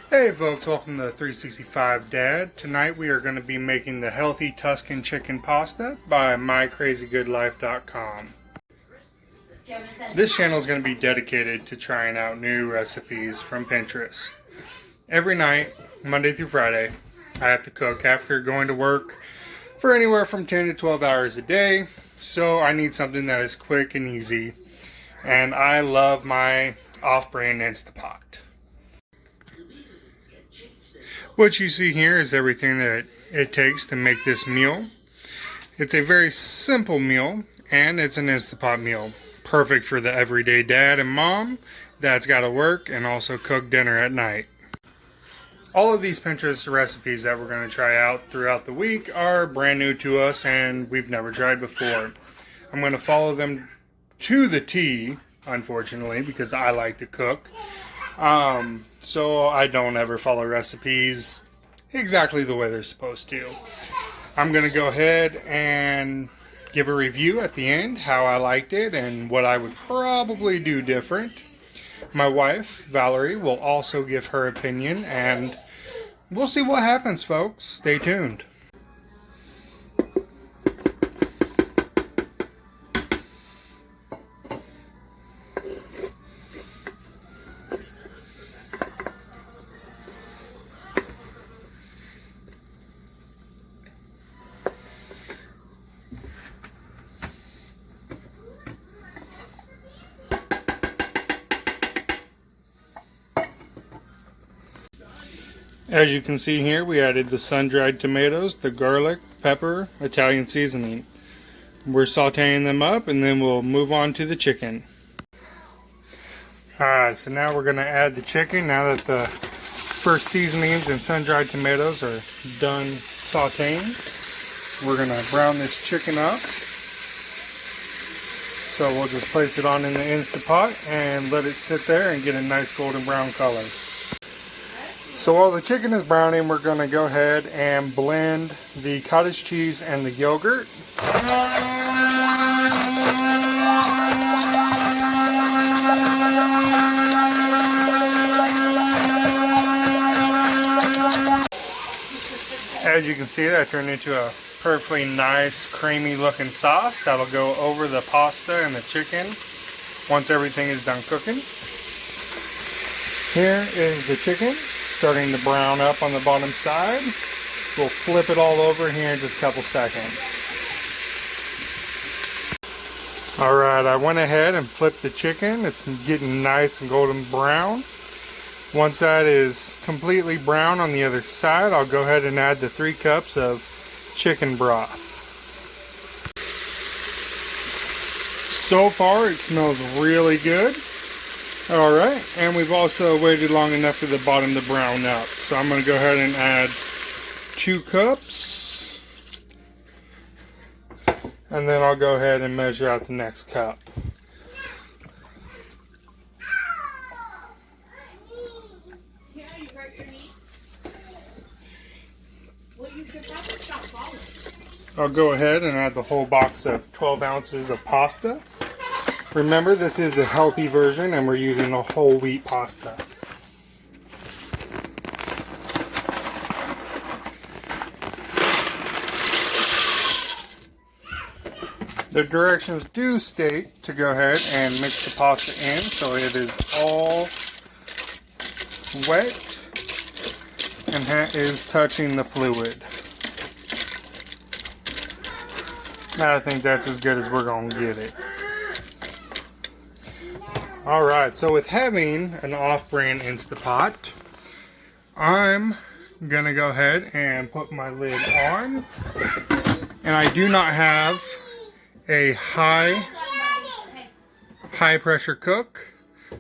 Hey folks, welcome to 365 Dad. Tonight we are going to be making the healthy Tuscan chicken pasta by mycrazygoodlife.com. This channel is going to be dedicated to trying out new recipes from Pinterest. Every night, Monday through Friday, I have to cook after going to work for anywhere from 10 to 12 hours a day, so I need something that is quick and easy, and I love my off-brand Instapot. What you see here is everything that it takes to make this meal. It's a very simple meal, and it's an Instapot meal. Perfect for the everyday dad and mom that's got to work and also cook dinner at night. All of these Pinterest recipes that we're going to try out throughout the week are brand new to us and we've never tried before. I'm going to follow them to the T, unfortunately, because I like to cook. So I don't ever follow recipes exactly the way they're supposed to. I'm going to go ahead and give a review at the end, how I liked it and what I would probably do different. My wife, Valerie, will also give her opinion, and we'll see what happens, folks. Stay tuned. As you can see here, we added the sun-dried tomatoes, the garlic, pepper, Italian seasoning. We're sauteing them up and then we'll move on to the chicken. Alright, so now we're going to add the chicken now that the first seasonings and sun-dried tomatoes are done sauteing. We're going to brown this chicken up. So we'll just place it on in the Instapot and let it sit there and get a nice golden brown color. So while the chicken is browning, we're going to go ahead and blend the cottage cheese and the yogurt. As you can see, that turned into a perfectly nice creamy looking sauce that'll go over the pasta and the chicken once everything is done cooking. Here is the chicken, starting to brown up on the bottom side. We'll flip it all over here in just a couple seconds. Alright, I went ahead and flipped the chicken. It's getting nice and golden brown. Once that is completely brown on the other side, I'll go ahead and add the 3 cups of chicken broth. So far, it smells really good. Alright, and we've also waited long enough for the bottom to brown up. So I'm going to go ahead and add 2 cups. And then I'll go ahead and measure out the next cup. I'll go ahead and add the whole box of 12 ounces of pasta. Remember, this is the healthy version and we're using a whole wheat pasta. The directions do state to go ahead and mix the pasta in so it is all wet and is touching the fluid. I think that's as good as we're going to get it. Alright, so with having an off-brand Instapot, I'm going to go ahead and put my lid on. And I do not have a high pressure cook.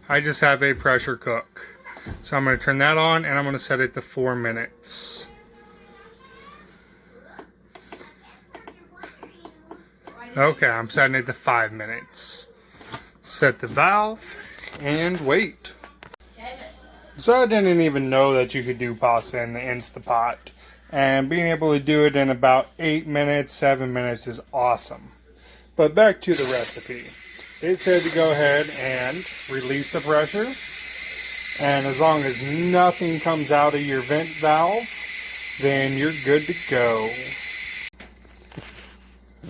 I just have a pressure cook. So I'm going to turn that on and I'm going to set it to 4 minutes. Okay, I'm setting it to 5 minutes. Set the valve and wait. So I didn't even know that you could do pasta in the Instapot, and being able to do it in about 8 minutes, 7 minutes is awesome. But back to the recipe. It said to go ahead and release the pressure And as long as nothing comes out of your vent valve, then you're good to go.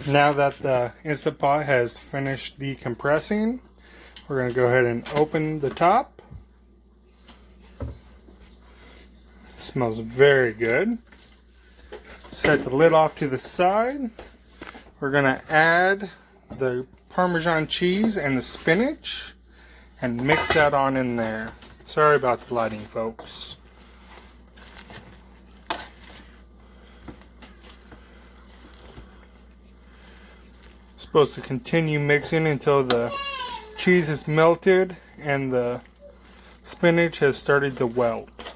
Now that the Instant Pot has finished decompressing, we're going to go ahead and open the top. It smells very good. Set the lid off to the side. We're going to add the Parmesan cheese and the spinach and mix that on in there. Sorry about the lighting, folks. Supposed to continue mixing until the cheese is melted and the spinach has started to wilt.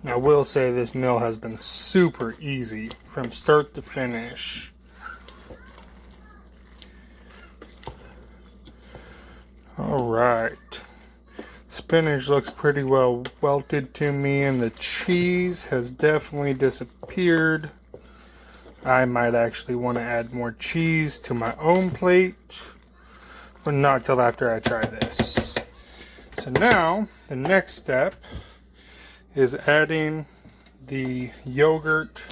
I will say this meal has been super easy from start to finish. Alright. Spinach looks pretty well welted to me, and the cheese has definitely disappeared. I might actually want to add more cheese to my own plate, but not till after I try this. So now, the next step is adding the yogurt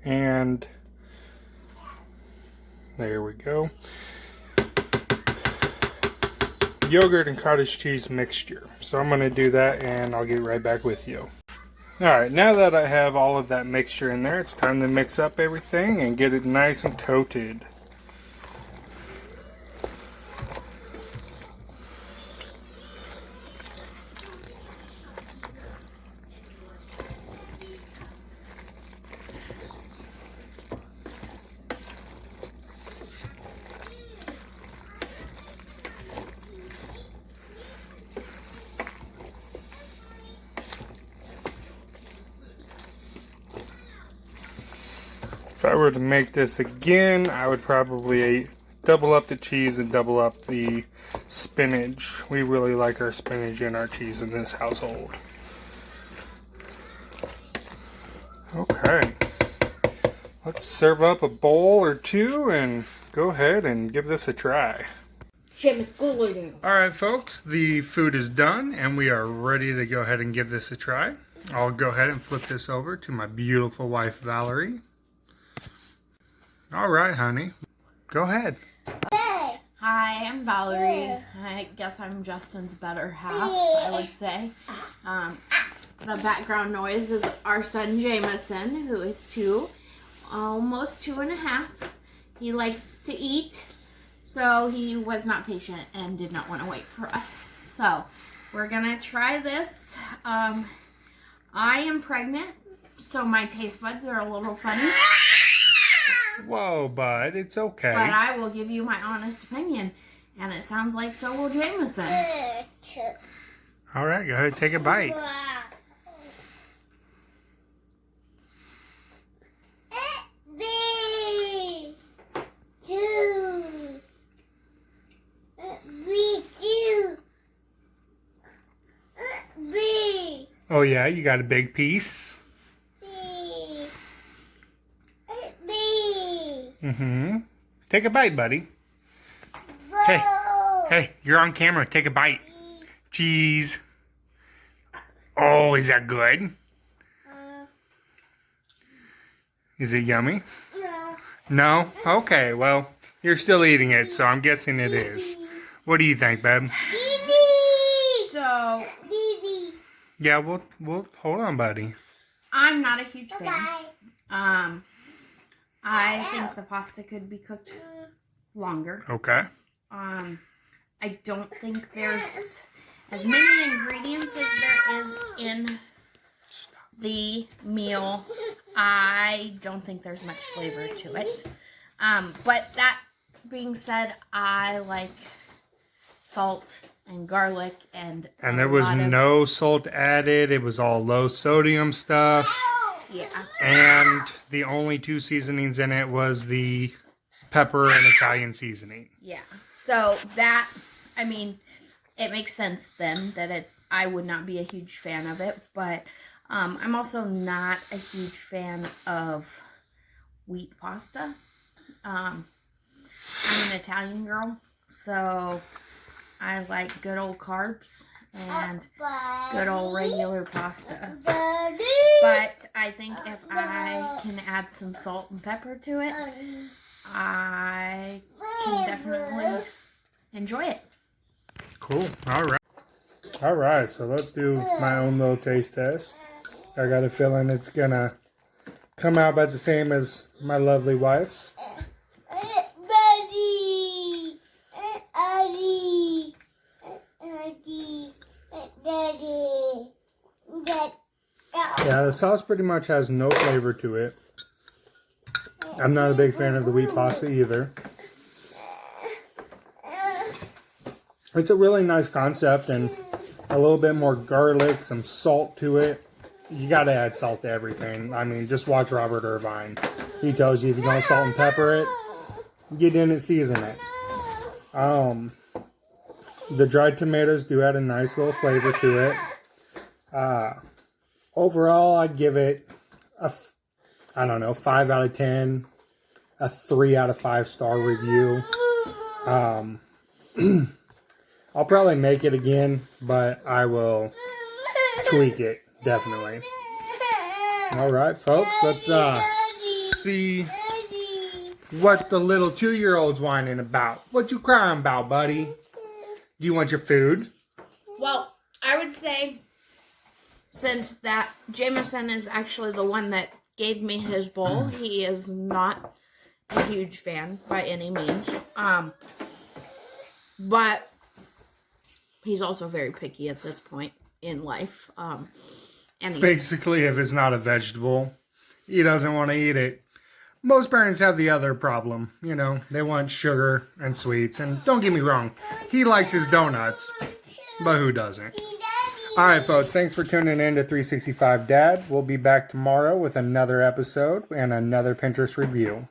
and there we go. Yogurt and cottage cheese mixture. So I'm going to do that and I'll get right back with you. Alright, now that I have all of that mixture in there, it's time to mix up everything and get it nice and coated. If I were to make this again, I would probably double up the cheese and double up the spinach. We really like our spinach and our cheese in this household. Okay, let's serve up a bowl or two and go ahead and give this a try. Alright folks, the food is done and we are ready to go ahead and give this a try. I'll go ahead and flip this over to my beautiful wife Valerie. Alright honey, go ahead. Hi, I'm Valerie. I guess I'm Justin's better half, I would say. The background noise is our son Jameson, who is almost 2.5. He likes to eat, so he was not patient and did not want to wait for us. So we're gonna try this. I am pregnant, so my taste buds are a little funny. Whoa, bud, it's okay. But I will give you my honest opinion, and it sounds like so will Jameson. Alright, go ahead, take a bite. Oh yeah, you got a big piece. Mm-hmm. Take a bite, buddy. Hey, you're on camera. Take a bite. Cheese. Oh, is that good? Is it yummy? No? Okay, well, you're still eating it, so I'm guessing it is. What do you think, babe? So, yeah, we'll hold on, buddy. I'm not a huge fan. I think the pasta could be cooked longer. Okay. I don't think there's as many ingredients as there is in the meal. I don't think there's much flavor to it. But that being said, I like salt and garlic and there was no salt added. It was all low sodium stuff. Yeah. And the only 2 seasonings in it was the pepper and Italian seasoning. Yeah. So that, I mean, it makes sense then that I would not be a huge fan of it. But I'm also not a huge fan of wheat pasta. I'm an Italian girl, so I like good old carbs and good old regular pasta. But I think if I can add some salt and pepper to it, I can definitely enjoy it. Cool. All right, so let's do my own little taste test. I got a feeling it's gonna come out about the same as my lovely wife's. Yeah, the sauce pretty much has no flavor to it. I'm not a big fan of the wheat pasta either. It's a really nice concept and a little bit more garlic, some salt to it. You gotta add salt to everything. I mean, just watch Robert Irvine. He tells you if you're gonna salt and pepper it, get in and season it. The dried tomatoes do add a nice little flavor to it. Overall, I'd give it a, 5 out of 10, a 3 out of 5 star review. I'll probably make it again, but I will tweak it, definitely. All right, folks, let's see what the little 2-year-old's whining about. What you crying about, buddy? Do you want your food? Well, I would say, since that Jameson is actually the one that gave me his bowl, he is not a huge fan by any means. But he's also very picky at this point in life. And basically, if it's not a vegetable, he doesn't want to eat it. Most parents have the other problem. You know, they want sugar and sweets. And don't get me wrong, he likes his donuts. But who doesn't? All right, folks, thanks for tuning in to 365 Dad. We'll be back tomorrow with another episode and another Pinterest review.